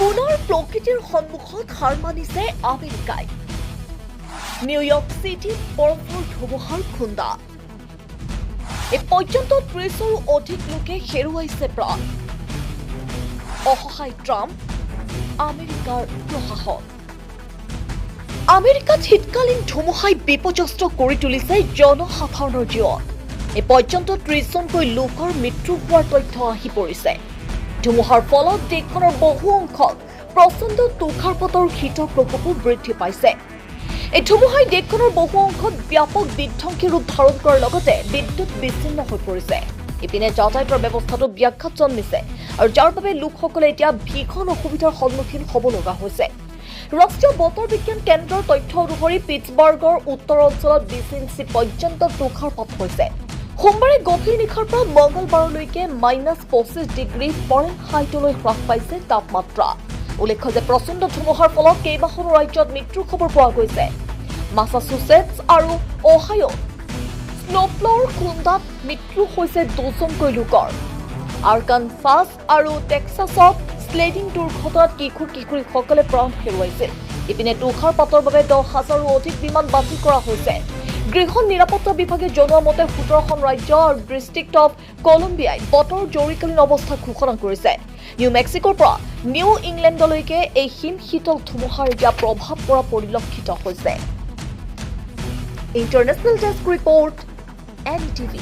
পুনৰ প্ৰকৃতিৰ সন্মুখত হাৰ মানিছে আমেৰিকাই। নিউয়ৰ্ক চিটিত বৰফৰ ধুমুহাৰ খুন্দা। এই পৰ্যন্ত ৩০ৰো অধিক লোকে হেৰুৱাইছে প্ৰাণ। অসহায় ট্ৰাম্প, আমেৰিকাৰ প্ৰশাসন। আমেৰিকাত শীতকালীন ধুমুহাই বিপৰ্যস্ত কৰি তুলিছে জনসাধাৰণৰ জীৱন। এই পৰ্যন্ত ৩০জনকৈ লোকৰ মৃত্যু হোৱাৰ তথ্য আহি পৰিছে। ধুমুহাৰ ফলত দেশখনৰ বহু অংশত প্ৰচণ্ড তুষাৰপাতৰ শীতৰ প্ৰকোপো বৃদ্ধি পাইছে। এই ধুমুহাই দেশখনৰ বহু অংশত ব্যাপক বিধ্বংসী ৰূপ ধাৰণ কৰাৰ লগতে বিদ্যুৎ বিচ্ছিন্ন হৈ পৰিছে। ইপিনে যাতায়াতৰ ব্যৱস্থাটো ব্যাঘাত জন্মিছে আৰু যাৰ বাবে লোকসকলে এতিয়া ভীষণ অসুবিধাৰ সন্মুখীন হ'ব লগা হৈছে। ৰাষ্ট্ৰীয় বতৰ বিজ্ঞান কেন্দ্ৰৰ তথ্য অনুসৰি পিটছবাৰ্গৰ উত্তৰ অঞ্চলত ২০ ইঞ্চি পৰ্যন্ত তুষাৰপাত হৈছে। সোমবাৰে গভীৰ নিশাৰ পৰা মঙলবাৰলৈকে -২৫ ডিগ্ৰী ফাৰেনহাইটলৈ হ্ৰাস পাইছে তাপমাত্ৰা। উল্লেখ্য যে প্ৰচণ্ড ধুমুহাৰ ফলত কেইবাখনো ৰাজ্যত মৃত্যুৰ খবৰ পোৱা গৈছে। মাছাচুচেটছ আৰু অহাইঅ'ত স্নোফ্লৰ খুন্দাত মৃত্যু হৈছে ২জনকৈ লোকৰ। আৰকানসাছ আৰু টেক্সাছত স্লেডিং দুৰ্ঘটনাত কিশোৰ-কিশোৰীসকলে প্ৰাণ হেৰুৱাইছিল। ইপিনে তুষাৰপাতৰ বাবে ১০,০০০ৰো অধিক বিমান বাতিল কৰা হৈছে। গৃহ নিৰাপত্তা বিভাগে জনোৱা মতে ১৭খন ৰাজ্য আৰু ডিষ্ট্ৰিক্ট অৱ কলম্বিয়াই বতৰ জৰুৰীকালীন অৱস্থা ঘোষণা কৰিছে। নিউ মেক্সিকোৰ পৰা নিউ ইংলেণ্ডলৈকে এই হিম-শীতল ধুমুহাৰ এতিয়া প্ৰভাৱ পৰা পৰিলক্ষিত হৈছে। International desk report, NETV।